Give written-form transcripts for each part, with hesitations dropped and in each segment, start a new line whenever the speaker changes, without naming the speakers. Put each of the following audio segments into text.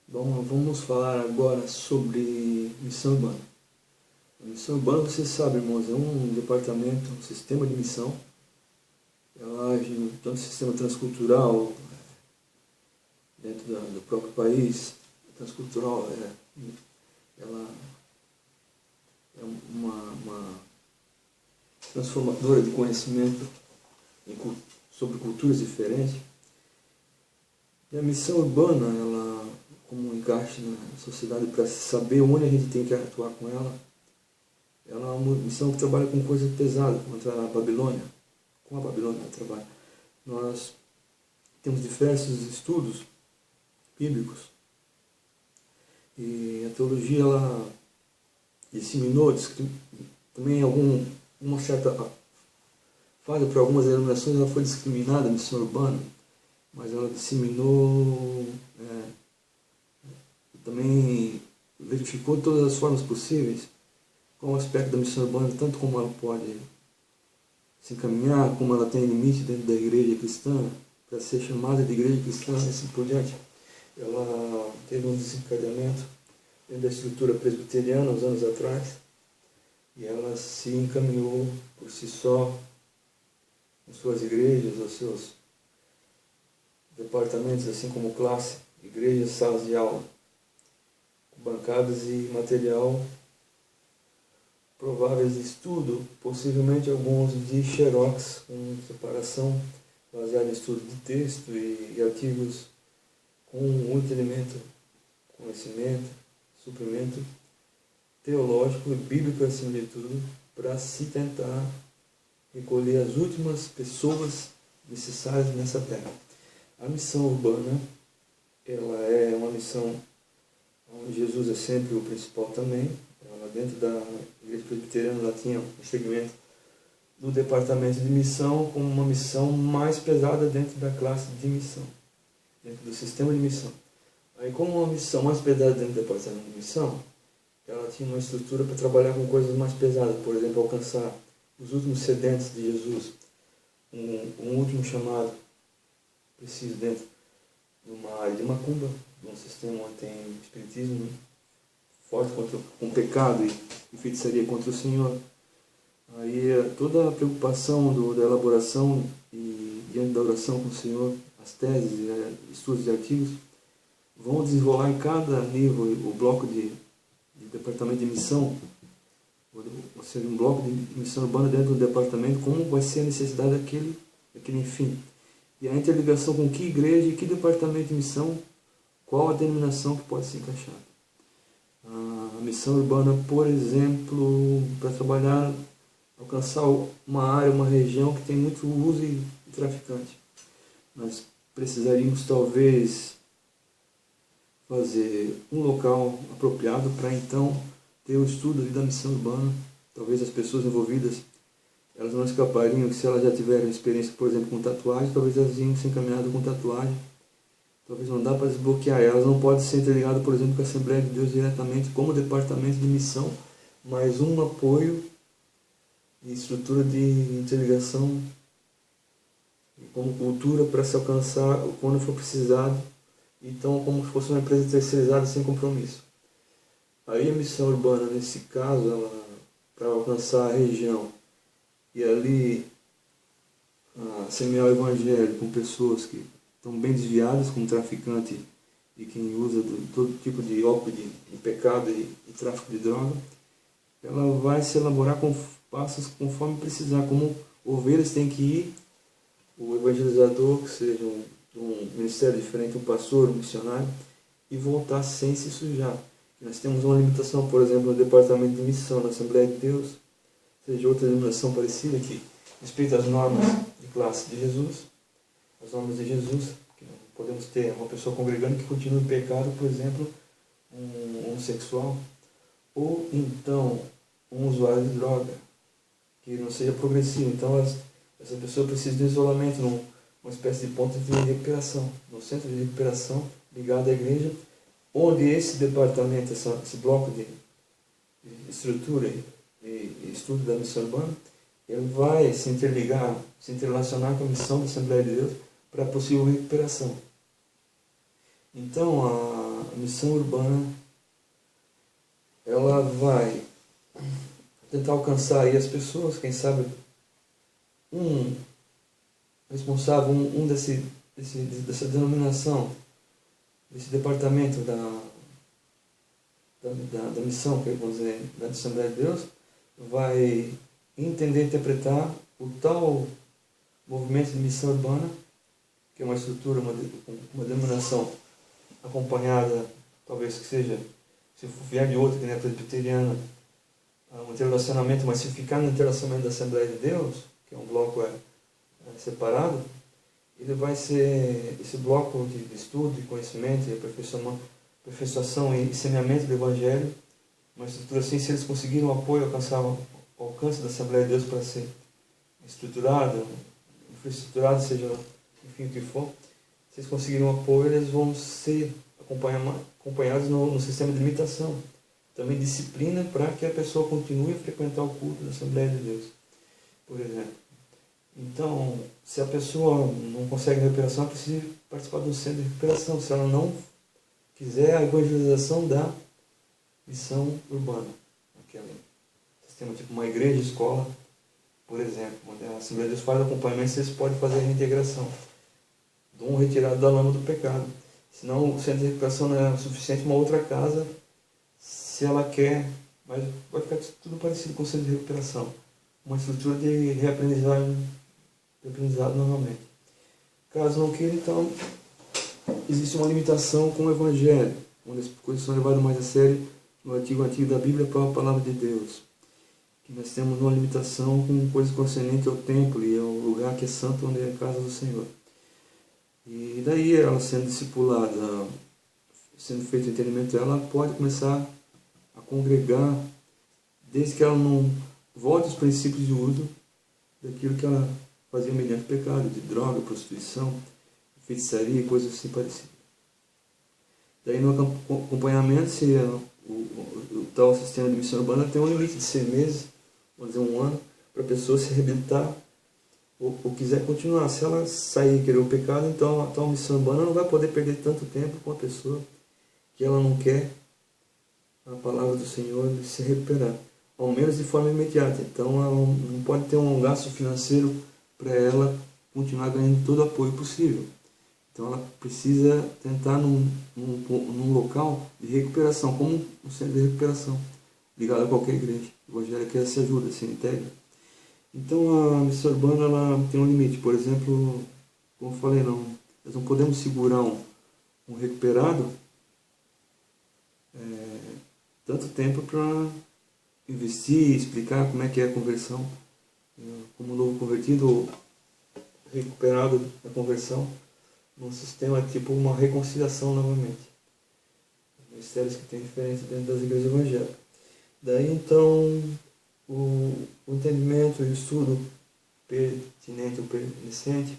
Bom, vamos falar agora sobre missão urbana. A missão urbana, você sabe, irmãos, é um departamento, um sistema de missão. Ela age no tanto sistema transcultural, dentro do próprio país. Transcultural, ela é uma transformadora de conhecimento sobre culturas diferentes. E a missão urbana, ela, como um encaixe na sociedade para saber onde a gente tem que atuar com ela, ela é uma missão que trabalha com coisas pesadas, contra a Babilônia. Com a Babilônia ela trabalha. Nós temos diversos estudos bíblicos e a teologia ela disseminou também uma certa fase para algumas denominações ela foi discriminada a missão urbana, mas ela disseminou também verificou todas as formas possíveis qual o aspecto da missão urbana, tanto como ela pode se encaminhar, como ela tem limite dentro da igreja cristã, para ser chamada de igreja cristã e assim por diante. Ela teve um desencadeamento dentro da estrutura presbiteriana uns anos atrás, e ela se encaminhou por si só, com suas igrejas, os seus departamentos, assim como classe, igrejas, salas de aula, bancadas e material prováveis de estudo, possivelmente alguns de xerox, com separação baseada em estudo de texto e artigos com muito elemento, conhecimento, suprimento teológico e bíblico acima de tudo, para se tentar recolher as últimas pessoas necessárias nessa terra. A missão urbana, ela é uma missão onde Jesus é sempre o principal também. Ela, dentro da igreja presbiteriana, ela tinha um segmento do departamento de missão como uma missão mais pesada dentro da classe de missão, dentro do sistema de missão. Aí, como uma missão mais pesada dentro do departamento de missão, ela tinha uma estrutura para trabalhar com coisas mais pesadas, por exemplo, alcançar os últimos sedentes de Jesus, um último chamado preciso dentro de uma área de macumba, de um sistema onde tem espiritismo forte com pecado e feitiçaria contra o Senhor. Aí toda a preocupação da elaboração e diante da oração com o Senhor, as teses, estudos e artigos, vão desenrolar em cada nível o bloco de departamento de missão, ou seja, um bloco de missão urbana dentro do departamento, como vai ser a necessidade daquele fim. E a interligação com que igreja e que departamento de missão, qual a denominação que pode se encaixar. A missão urbana, por exemplo, para trabalhar, alcançar uma área, uma região que tem muito uso e traficante. Nós precisaríamos talvez fazer um local apropriado para então ter o estudo da missão urbana. Talvez as pessoas envolvidas elas não escapariam, se elas já tiverem experiência, por exemplo, com tatuagem, talvez elas iam ser encaminhadas com tatuagem. Talvez não dá para desbloquear. Elas não podem ser interligadas, por exemplo, com a Assembleia de Deus diretamente como departamento de missão, mas um apoio e estrutura de interligação como cultura para se alcançar quando for precisado. Então, como se fosse uma empresa terceirizada sem compromisso. Aí a missão urbana, nesse caso, ela, para alcançar a região e ali semear o evangelho com pessoas que estão bem desviadas, como traficante e quem usa todo tipo de ópio, de pecado e tráfico de droga, ela vai se elaborar com passos conforme precisar, como ovelhas tem que ir, o evangelizador, que seja um ministério diferente, um pastor, um missionário, e voltar sem se sujar. Nós temos uma limitação, por exemplo, no departamento de missão, na Assembleia de Deus, seja outra denominação parecida que respeita as normas de classe de Jesus, as normas de Jesus, que não podemos ter uma pessoa congregando que continue em pecado, por exemplo, um homossexual, ou então um usuário de droga, que não seja progressivo. Então essa pessoa precisa de isolamento, uma espécie de ponto de recuperação, no centro de recuperação ligado à igreja, onde esse departamento, esse bloco de estrutura e estudo da missão urbana, ele vai se interligar, se interrelacionar com a missão da Assembleia de Deus para a possível recuperação. Então, missão urbana, ela vai tentar alcançar aí as pessoas, quem sabe um responsável, dessa denominação, desse departamento da missão, que vamos dizer, da Assembleia de Deus, vai entender e interpretar o tal movimento de missão urbana, que é uma estrutura, uma denominação acompanhada, talvez que seja, se vier de outra, que nem a presbiteriana, um interrelacionamento, mas se ficar no interrelacionamento da Assembleia de Deus, que é um bloco separado, ele vai ser esse bloco de estudo, de conhecimento, de aperfeiçoação e semeamento do Evangelho, uma estrutura assim, se eles conseguiram o apoio, alcançar o alcance da Assembleia de Deus para ser estruturada, infraestruturada, seja enfim o que for, se eles conseguiram o apoio, eles vão ser acompanhados no sistema de limitação. Também disciplina para que a pessoa continue a frequentar o culto da Assembleia de Deus, por exemplo. Então, se a pessoa não consegue recuperação, ela precisa participar de um centro de recuperação. Se ela não quiser a evangelização da missão urbana, aquele sistema tipo uma igreja, escola, por exemplo, onde a Assembleia de Deus faz acompanhamento, vocês podem fazer a reintegração de um retirado da lama do pecado. Senão o centro de recuperação não é o suficiente, uma outra casa, se ela quer, mas vai ficar tudo parecido com o centro de recuperação. Uma estrutura de reaprendizado novamente. Caso não queira, então, existe uma limitação com o Evangelho, onde as coisas são levadas mais a sério no artigo antigo da Bíblia para a Palavra de Deus. Que nós temos uma limitação com coisas concernentes ao templo e ao lugar que é santo, onde é a casa do Senhor. E daí ela sendo discipulada, sendo feito o entendimento dela, ela pode começar a congregar, desde que ela não volte aos princípios de uso daquilo que ela fazia mediante pecado, de droga, prostituição, feitiçaria e coisas assim parecidas. Daí no acompanhamento, se o tal sistema de missão urbana tem um limite de 6 meses, vamos dizer 1 ano, para a pessoa se reabilitar ou quiser continuar. Se ela sair e querer o pecado, então a tal missão urbana não vai poder perder tanto tempo com a pessoa que ela não quer a palavra do Senhor se recuperar, ao menos de forma imediata. Então ela não pode ter um gasto financeiro para ela continuar ganhando todo o apoio possível. Então ela precisa tentar num local de recuperação, como um centro de recuperação, ligado a qualquer igreja evangélica que ela se ajuda, se integra. Então a missão urbana ela tem um limite. Por exemplo, como eu falei, nós não podemos segurar um recuperado tanto tempo para investir, explicar como é que é a conversão, como novo convertido ou recuperado da conversão, num sistema tipo uma reconciliação novamente. Mistérios que tem diferença dentro das igrejas evangélicas. Daí então o entendimento e o estudo pertinente ou pertencente,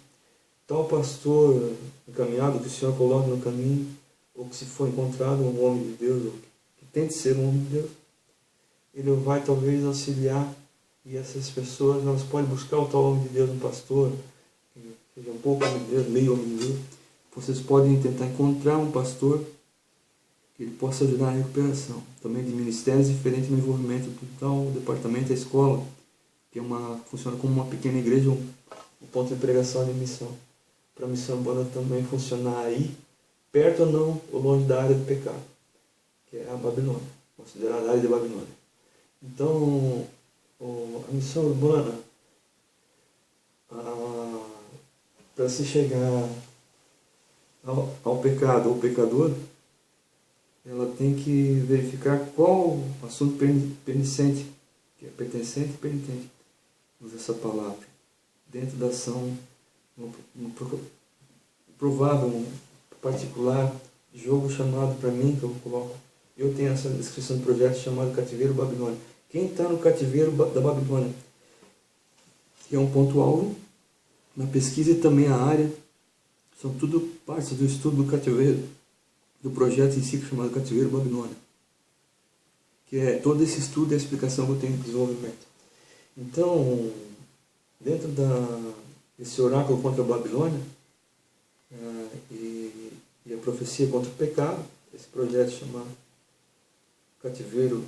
tal pastor encaminhado que o Senhor coloca no caminho, ou que se for encontrado um homem de Deus, ou que tente ser um homem de Deus, ele vai talvez auxiliar, e essas pessoas elas podem buscar o tal homem de Deus, um pastor, que seja um pouco homem de Deus, meio homem de Deus. Vocês podem tentar encontrar um pastor que ele possa ajudar na recuperação. Também de ministérios diferentes no envolvimento do tal departamento da escola, que funciona como uma pequena igreja, um ponto de pregação e de missão. Para a missão urbana também funcionar aí, perto ou não, ou longe da área do pecado, que é a Babilônia, considerada a área de Babilônia. Então, a missão urbana, para se chegar ao pecado ou pecador, ela tem que verificar qual assunto pertencente, que é pertencente e penitente, usa essa palavra, dentro da ação, um provável, um particular jogo chamado para mim, que eu coloco. Eu tenho essa descrição do projeto chamado Cativeiro Babilônia. Quem está no cativeiro da Babilônia? Que é um ponto-alvo na pesquisa e também a área. São tudo partes do estudo do cativeiro, do projeto em si chamado Cativeiro Babilônia. Que é todo esse estudo e a explicação que eu tenho de desenvolvimento. Então, dentro desse oráculo contra a Babilônia e a profecia contra o pecado, esse projeto chamado Cativeiro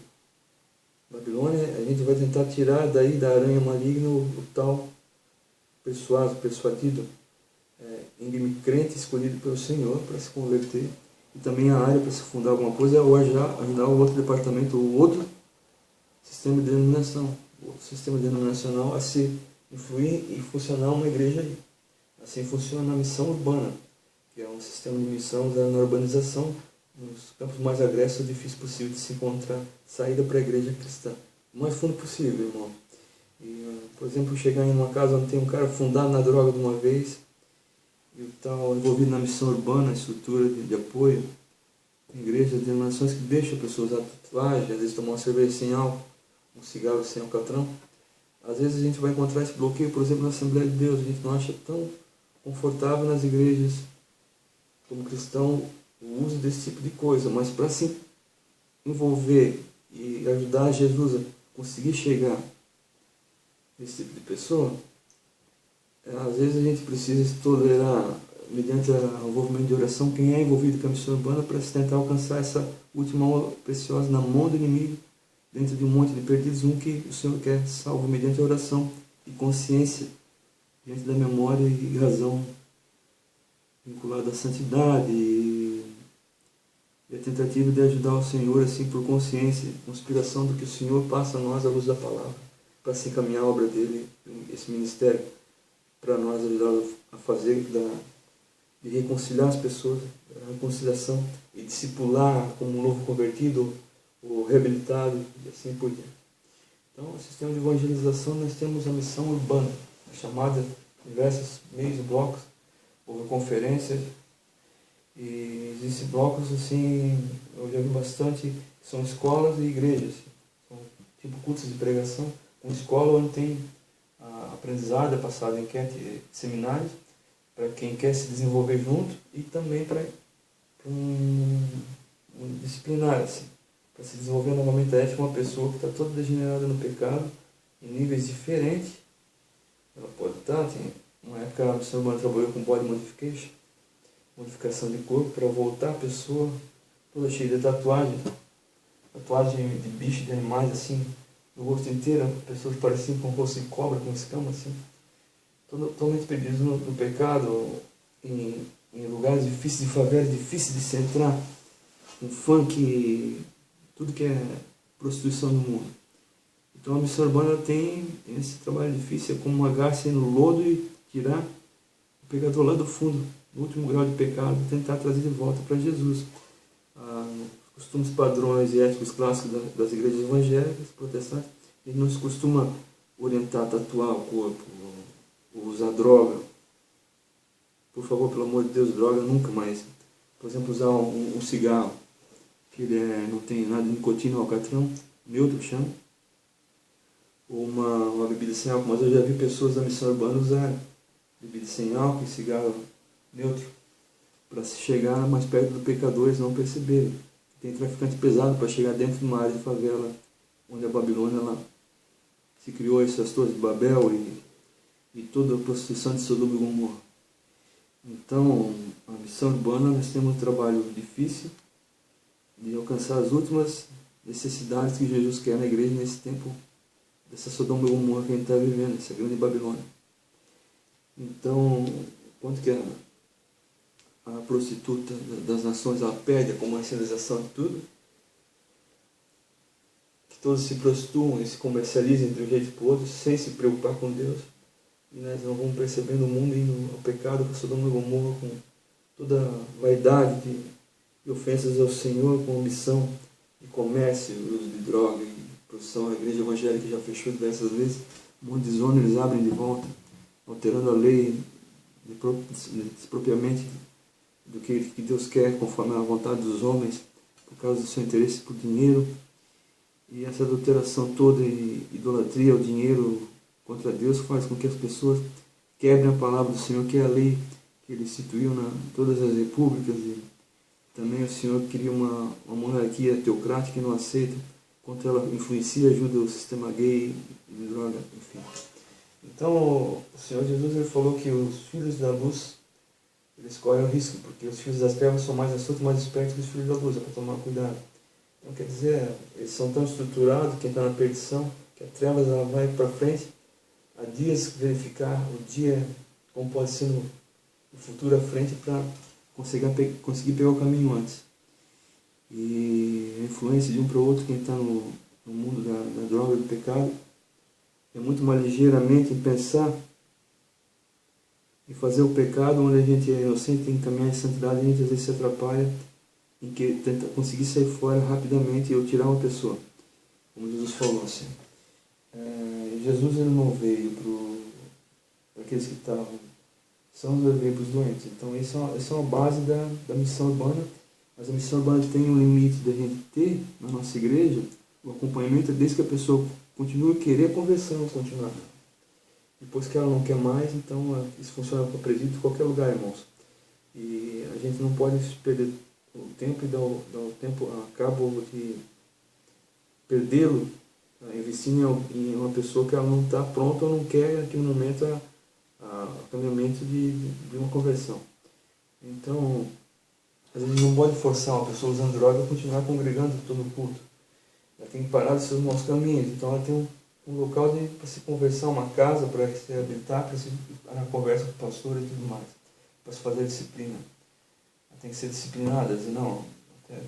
Babilônia, a gente vai tentar tirar daí da aranha maligna o tal persuadido, crente escolhido pelo Senhor para se converter, e também a área para se fundar alguma coisa ou ajudar o outro departamento, o outro sistema de denominação, o sistema denominacional a se influir e funcionar uma igreja aí. Assim funciona a missão urbana, que é um sistema de missão na urbanização, nos campos mais agressos, difícil possível de se encontrar saída para a igreja cristã. O mais fundo possível, irmão. E, por exemplo, chegar em uma casa onde tem um cara fundado na droga de uma vez, e o tal envolvido na missão urbana, estrutura de apoio, igrejas, denominações que deixam pessoas usar tatuagem, às vezes tomar uma cerveja sem álcool, um cigarro sem alcatrão. Às vezes a gente vai encontrar esse bloqueio, por exemplo, na Assembleia de Deus. A gente não acha tão confortável nas igrejas, como cristão, o uso desse tipo de coisa, mas para se envolver e ajudar Jesus a conseguir chegar nesse tipo de pessoa, às vezes a gente precisa tolerar, mediante o envolvimento de oração, quem é envolvido com a missão urbana, para se tentar alcançar essa última alma preciosa na mão do inimigo, dentro de um monte de perdidos, um que o Senhor quer salvo mediante a oração e consciência, diante da memória e razão vinculada à santidade e a tentativa de ajudar o Senhor, assim, por consciência, inspiração do que o Senhor passa a nós à luz da palavra, para se encaminhar a obra dele, esse ministério, para nós ajudar a fazer, de reconciliar as pessoas, a reconciliação e discipular como um novo convertido ou reabilitado e assim por diante. Então, no sistema de evangelização, nós temos a missão urbana, chamada em diversos meios e blocos, ou conferências, e existem blocos, assim, eu já vi bastante, que são escolas e igrejas, são tipo cultos de pregação, uma escola onde tem a aprendizado, é passado em seminários, para quem quer se desenvolver junto, e também para um disciplinar, assim, para se desenvolver novamente a ética, uma pessoa que está toda degenerada no pecado, em níveis diferentes. Ela pode estar, tem uma época a missão urbana trabalhou com body modificação de corpo, para voltar a pessoa toda cheia de tatuagem de bicho, de animais, assim, no rosto inteiro, pessoas pareciam com o rosto de cobra, com escama, assim, totalmente perdidos no pecado, em lugares difíceis de favela, difíceis de se entrar, um funk, tudo que é prostituição no mundo. Então a missão urbana tem esse trabalho difícil, é como uma garça no lodo e tirar o pecador lá do fundo, no último grau de pecado, tentar trazer de volta para Jesus. Os costumes padrões e éticos clássicos das igrejas evangélicas, protestantes, a gente não se costuma orientar, tatuar o corpo, ou usar droga. Por favor, pelo amor de Deus, droga nunca mais. Por exemplo, usar um cigarro, que não tem nada de nicotina ou alcatrão, neutro chama, ou uma bebida sem álcool, mas eu já vi pessoas da missão urbana usarem bebida sem álcool e cigarro neutro, para se chegar mais perto do pecador, eles não perceberem. Tem traficante pesado para chegar dentro de uma área de favela, onde a Babilônia lá se criou essas torres de Babel e toda a prostituição de Sodoma e Gomorra. Então, a missão urbana, nós temos um trabalho difícil de alcançar as últimas necessidades que Jesus quer na igreja nesse tempo dessa Sodoma e Gomorra que a gente está vivendo, essa grande Babilônia. Então, quanto que a prostituta das nações ela perde a comercialização de tudo, que todos se prostituam e se comercializem de um jeito para o outro sem se preocupar com Deus, e nós não vamos percebendo o mundo indo ao pecado com Sodoma e Gomorra, com toda a vaidade de ofensas ao Senhor, com ambição de comércio, uso de droga e produção. A igreja evangélica já fechou diversas vezes, um monte de zona eles abrem de volta, alterando a lei propriamente do que Deus quer, conforme a vontade dos homens, por causa do seu interesse por dinheiro. E essa adulteração toda e idolatria ao dinheiro contra Deus faz com que as pessoas quebrem a palavra do Senhor, que é a lei que Ele instituiu em todas as repúblicas. E também o Senhor queria uma monarquia teocrática e não aceita, quanto ela influencia e ajuda o sistema gay, de droga, enfim. Então, o Senhor Jesus ele falou que os filhos da luz, eles correm o risco, porque os filhos das trevas são mais astutos, mais espertos que os filhos da luz, é para tomar cuidado. Então, quer dizer, eles são tão estruturados, quem está na perdição, que a trevas ela vai para frente, há dias verificar o dia, como pode ser no futuro à frente, para conseguir pegar o caminho antes. E a influência de um para o outro, quem está no mundo da droga, do pecado, é muito mais ligeiramente em pensar e fazer o pecado onde a gente é inocente, tem que caminhar em santidade, a gente às vezes se atrapalha em que tenta conseguir sair fora rapidamente ou tirar uma pessoa, como Jesus falou assim. Jesus ele não veio para aqueles que estavam são, ele veio para os doentes. Então essa é uma base da missão urbana, mas a missão urbana tem um limite da gente ter na nossa igreja o acompanhamento desde que a pessoa continue a querer a conversão, continuar. Depois que ela não quer mais, então isso funciona para presídio em qualquer lugar, irmãos. E a gente não pode perder o tempo e dar o tempo a cabo de perdê-lo, investindo em uma pessoa que ela não está pronta ou não quer naquele momento o caminhamento de uma conversão. Então, às vezes não pode forçar uma pessoa usando droga a continuar congregando todo o culto. Ela tem que parar dos seus maus caminhos. Então ela tem um local para se conversar, uma casa para se habitar, para se para conversa com o pastor e tudo mais, para se fazer disciplina. Ela tem que ser disciplinada, não,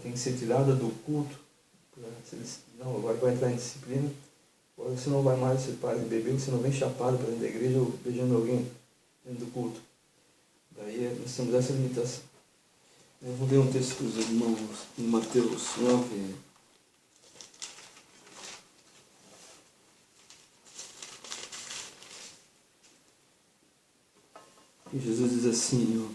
tem que ser tirada do culto. Não, agora vai entrar em disciplina. Agora você não vai mais, você para de beber, você não vem chapado para dentro da igreja ou beijando alguém dentro do culto. Daí nós temos essa limitação. Eu vou ler um texto para os irmãos em Mateus 9. E Jesus diz assim,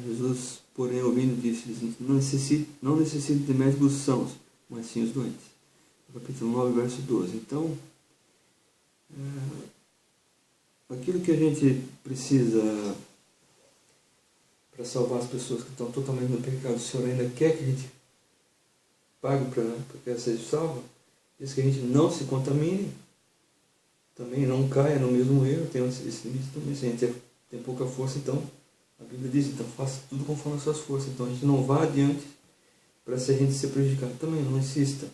Jesus, porém, ouvindo, disse, não necessito de médicos sãos, mas sim os doentes. Capítulo 9, verso 12. Então, aquilo que a gente precisa para salvar as pessoas que estão totalmente no pecado, o Senhor ainda quer que a gente pague para que ela seja salva, diz que a gente não se contamine, também não caia no mesmo erro, tem esse limite também. Se a gente tem pouca força, então a Bíblia diz, então faça tudo conforme as suas forças. Então a gente não vá adiante para se a gente ser prejudicado. Também não insista.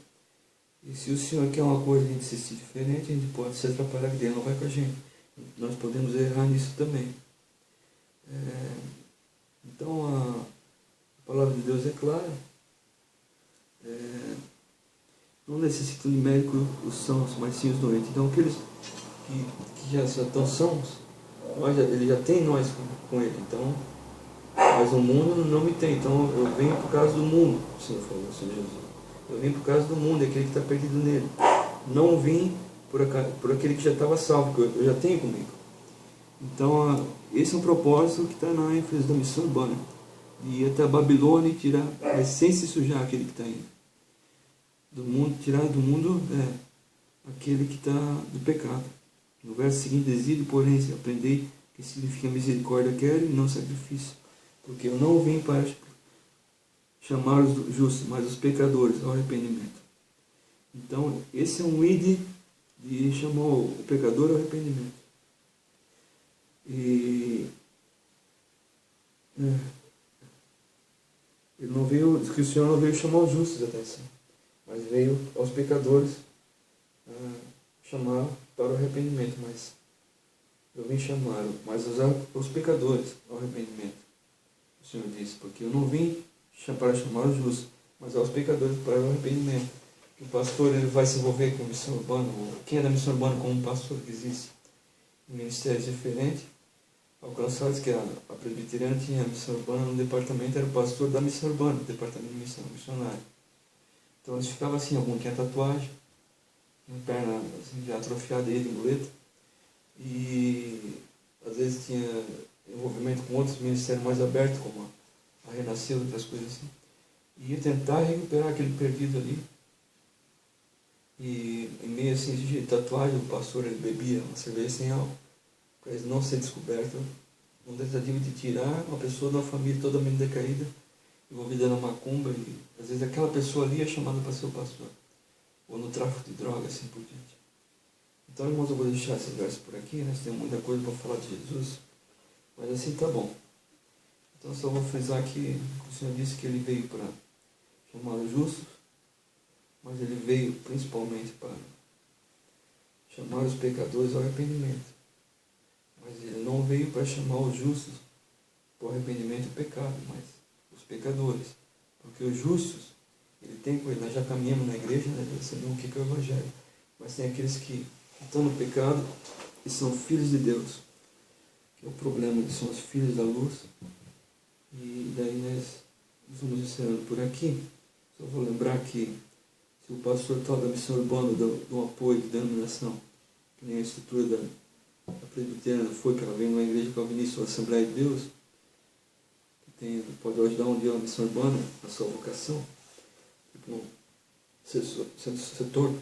E se o Senhor quer uma coisa e a gente insistir diferente, a gente pode se atrapalhar, que Ele não vai com a gente. Nós podemos errar nisso também. Então a palavra de Deus é clara. Não necessitam de médico os sãos, mas sim os doentes. Então aqueles que já estão sãos, ele já tem nós com ele. Então, mas o mundo não me tem. Então eu venho por causa do mundo, o Senhor falou, o Senhor Jesus. Eu vim por causa do mundo, é aquele que está perdido nele. Não vim por aquele que já estava salvo, que eu já tenho comigo. Então, esse é um propósito que está na ênfase da missão urbana. De ir até a Babilônia e tirar, mas sem se sujar aquele que está indo. Do mundo, tirar do mundo aquele que está do pecado. No verso seguinte, dizia, porém, aprendei que significa misericórdia quero e não sacrifício. Porque eu não vim para chamar os justos, mas os pecadores ao arrependimento. Então, esse é um id de chamar o pecador ao arrependimento. E ele não veio, diz que o Senhor não veio chamar os justos, atenção, mas veio aos pecadores chamar para o arrependimento. Mas eu vim chamar, mas os pecadores ao arrependimento. O Senhor disse, porque eu não vim para chamar os justos, mas aos pecadores para o arrependimento. O pastor ele vai se envolver com a missão urbana, quem é da missão urbana como um pastor que existe em ministérios diferentes, alcançados que a presbiteriana tinha a missão urbana no departamento, era o pastor da missão urbana, do departamento de missão missionária. Então eles ficavam assim, algum tinha tatuagem, uma perna assim, já atrofiada de muleta, e às vezes tinha envolvimento com outros ministérios mais abertos, como a Renascer, outras coisas assim, e ia tentar recuperar aquele perdido ali. E em meio assim, de tatuagem, o pastor ele bebia uma cerveja sem álcool, para ele não ser descoberto, uma tentativa de tirar uma pessoa de uma família totalmente decaída, envolvida na macumba, e às vezes aquela pessoa ali é chamada para ser o pastor. ou no tráfico de drogas, assim por diante. Então, irmãos, eu vou deixar esse verso por aqui, nós temos muita coisa para falar de Jesus, mas assim tá bom. Então, só vou frisar que o Senhor disse que Ele veio para chamar os justos, mas Ele veio principalmente para chamar os pecadores ao arrependimento. Mas Ele não veio para chamar os justos para o arrependimento e pecado, mas os pecadores. Porque os justos, Ele tem coisa, nós já caminhamos na igreja, né, sabemos o que é o Evangelho. Mas tem aqueles que estão no pecado e são filhos de Deus. Que é o problema, eles são os filhos da luz. E daí nós vamos encerrando por aqui. Só vou lembrar que se o pastor tal da missão urbana de um apoio de denominação, que nem a estrutura da presbiteriana foi, que ela vem numa igreja calvinista ou Assembleia de Deus, que pode ajudar um dia uma missão urbana, a sua vocação, tipo um setor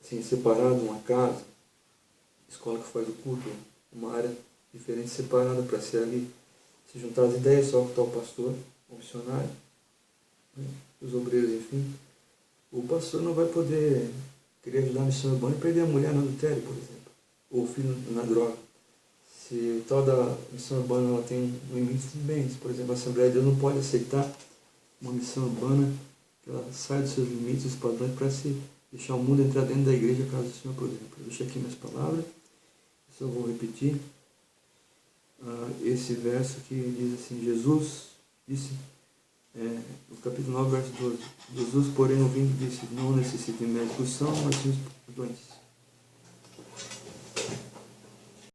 assim, separado, uma casa, escola que faz o culto, uma área diferente separada para ser ali, se juntar as ideias só com o tal pastor, o missionário, né, os obreiros, enfim. O pastor não vai poder querer ajudar a missão urbana e perder a mulher no adultério, por exemplo, ou o filho na droga. Se o tal da missão urbana ela tem um limite de bens, por exemplo, a Assembleia de Deus não pode aceitar uma missão urbana que ela sai dos seus limites, dos padrões, para se deixar o mundo entrar dentro da igreja, caso o Senhor, por exemplo. Eu deixo aqui minhas palavras, só vou repetir esse verso que diz assim, Jesus disse, no capítulo 9, verso 12, Jesus, porém, ouvindo, disse, não necessito de médicos são, mas sim os doentes.